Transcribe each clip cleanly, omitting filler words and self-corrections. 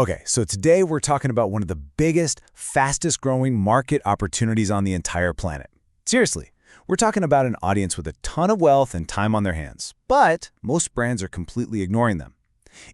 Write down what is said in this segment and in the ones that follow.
Okay, so today we're talking about one of the biggest, fastest growing market opportunities on the entire planet. Seriously, we're talking about an audience with a ton of wealth and time on their hands, but most brands are completely ignoring them.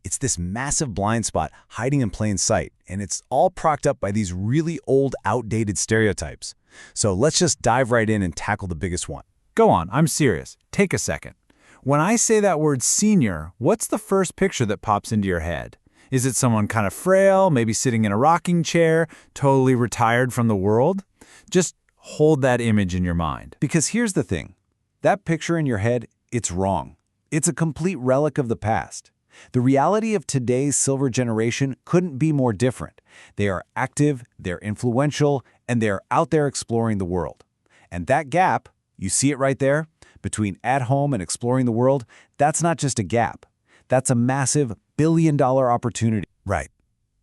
It's this massive blind spot hiding in plain sight, and it's all propped up by these really old, outdated stereotypes. So let's just dive right in and tackle the biggest one. Go on, I'm serious. Take a second. When I say that word senior, what's the first picture that pops into your head? Is it someone kind of frail, maybe sitting in a rocking chair, totally retired from the world? Just hold that image in your mind. Because here's the thing. That picture in your head, it's wrong. It's a complete relic of the past. The reality of today's silver generation couldn't be more different. They are active, they're influential, and they're out there exploring the world. And that gap, you see it right there, between at home and exploring the world, that's not just a gap. That's a massive billion-dollar opportunity. Right.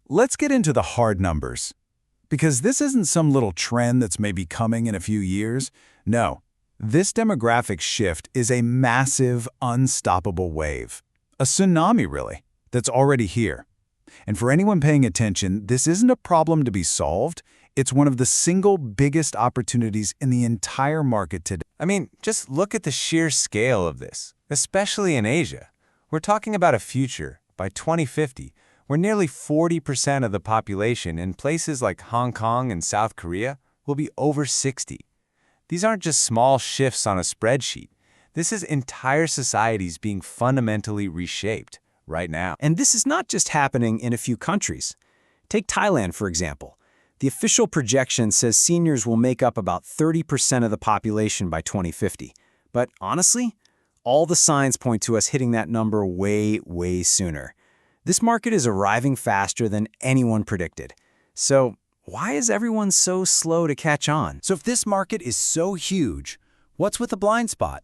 Let's get into the hard numbers. Because this isn't some little trend that's maybe coming in a few years. No, this demographic shift is a massive, unstoppable wave. A tsunami, really, that's already here. And for anyone paying attention, this isn't a problem to be solved. It's one of the single biggest opportunities in the entire market today. I mean, just look at the sheer scale of this, especially in Asia. We're talking about a future, by 2050, where nearly 40% of the population in places like Hong Kong and South Korea will be over 60. These aren't just small shifts on a spreadsheet. This is entire societies being fundamentally reshaped right now. And this is not just happening in a few countries. Take Thailand, for example. The official projection says seniors will make up about 30% of the population by 2050. But honestly, all the signs point to us hitting that number way, way sooner. This market is arriving faster than anyone predicted. So why is everyone so slow to catch on? So if this market is so huge, what's with the blind spot?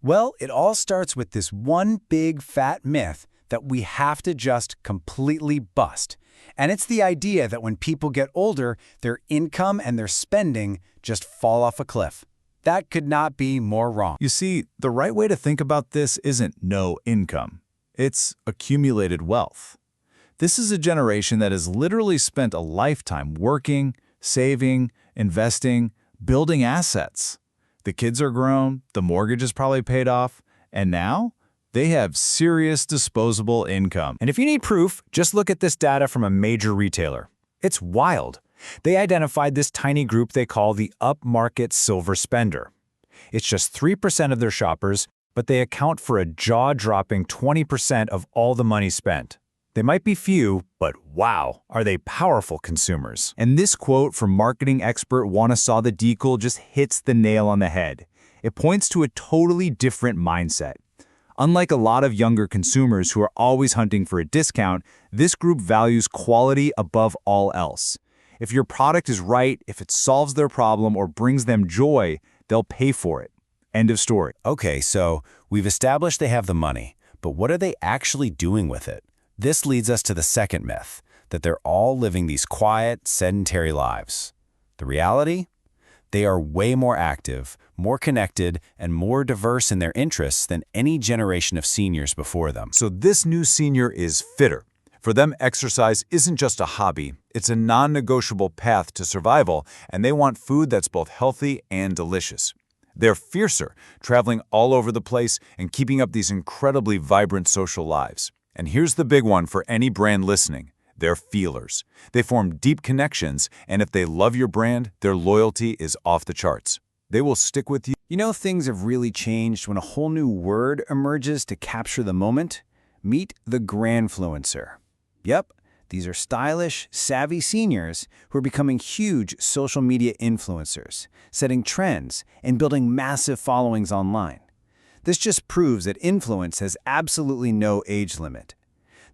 Well, it all starts with this one big fat myth that we have to just completely bust. And it's the idea that when people get older, their income and their spending just fall off a cliff. That could not be more wrong. You see, the right way to think about this isn't no income. It's accumulated wealth. This is a generation that has literally spent a lifetime working, saving, investing, building assets. The kids are grown, the mortgage is probably paid off, and now they have serious disposable income. And if you need proof, just look at this data from a major retailer. It's wild. They identified this tiny group they call the upmarket silver spender. It's just 3% of their shoppers, but they account for a jaw-dropping 20% of all the money spent. They might be few, but wow, are they powerful consumers. And this quote from marketing expert Wanasada Deekul just hits the nail on the head. It points to a totally different mindset. Unlike a lot of younger consumers who are always hunting for a discount, this group values quality above all else. If your product is right, if it solves their problem or brings them joy, they'll pay for it. End of story. Okay, so we've established they have the money, but what are they actually doing with it? This leads us to the second myth, that they're all living these quiet, sedentary lives. The reality? They are way more active, more connected, and more diverse in their interests than any generation of seniors before them. So this new senior is fitter. For them, exercise isn't just a hobby, it's a non-negotiable path to survival, and they want food that's both healthy and delicious. They're fiercer, traveling all over the place and keeping up these incredibly vibrant social lives. And here's the big one for any brand listening. They're feelers. They form deep connections, and if they love your brand, their loyalty is off the charts. They will stick with you. You know, things have really changed when a whole new word emerges to capture the moment. Meet the Grandfluencer. Yep, these are stylish, savvy seniors who are becoming huge social media influencers, setting trends and building massive followings online. This just proves that influence has absolutely no age limit.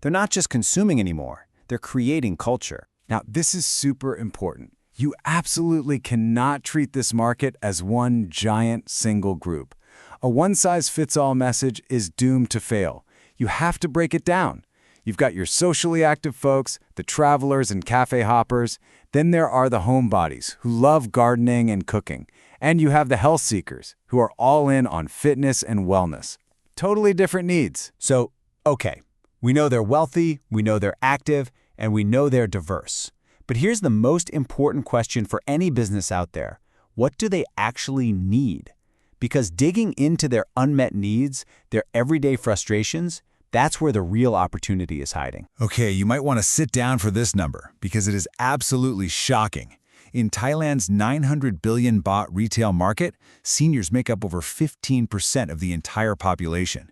They're not just consuming anymore, they're creating culture. Now, this is super important. You absolutely cannot treat this market as one giant single group. A one-size-fits-all message is doomed to fail. You have to break it down. You've got your socially active folks, the travelers and cafe hoppers. Then there are the homebodies who love gardening and cooking. And you have the health seekers who are all in on fitness and wellness. Totally different needs. So, okay, we know they're wealthy, we know they're active, and we know they're diverse. But here's the most important question for any business out there. What do they actually need? Because digging into their unmet needs, their everyday frustrations, that's where the real opportunity is hiding. Okay, you might want to sit down for this number because it is absolutely shocking. In Thailand's 900 billion baht retail market, seniors make up over 15% of the entire population.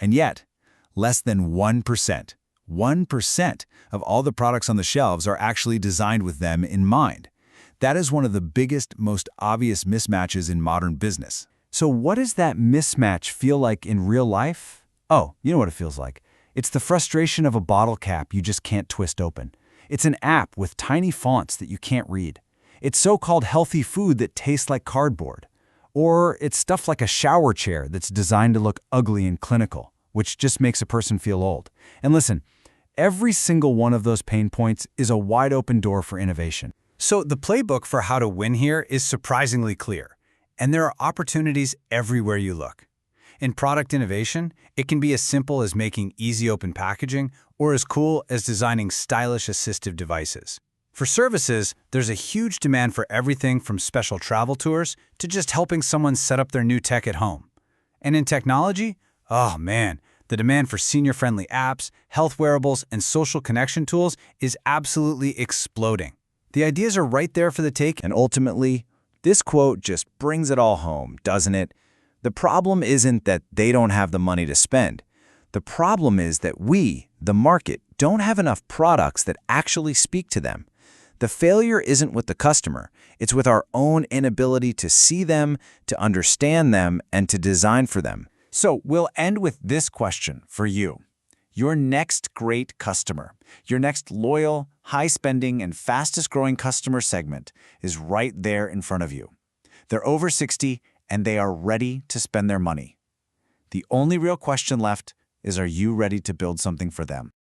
And yet, less than 1% of all the products on the shelves are actually designed with them in mind. That is one of the biggest, most obvious mismatches in modern business. So what does that mismatch feel like in real life? Oh, you know what it feels like. It's the frustration of a bottle cap you just can't twist open. It's an app with tiny fonts that you can't read. It's so-called healthy food that tastes like cardboard. Or it's stuff like a shower chair that's designed to look ugly and clinical, which just makes a person feel old. And listen, every single one of those pain points is a wide-open door for innovation. So the playbook for how to win here is surprisingly clear, and there are opportunities everywhere you look. In product innovation, it can be as simple as making easy open packaging or as cool as designing stylish assistive devices. For services, there's a huge demand for everything from special travel tours to just helping someone set up their new tech at home. And in technology, oh man, the demand for senior-friendly apps, health wearables, and social connection tools is absolutely exploding. The ideas are right there for the take, And ultimately, this quote just brings it all home, doesn't it? The problem isn't that they don't have the money to spend. The problem is that we, the market, don't have enough products that actually speak to them. The failure isn't with the customer. It's with our own inability to see them, to understand them, and to design for them. So we'll end with this question for you. Your next great customer, your next loyal, high-spending, and fastest-growing customer segment is right there in front of you. They're over 60, and they are ready to spend their money. The only real question left is, are you ready to build something for them?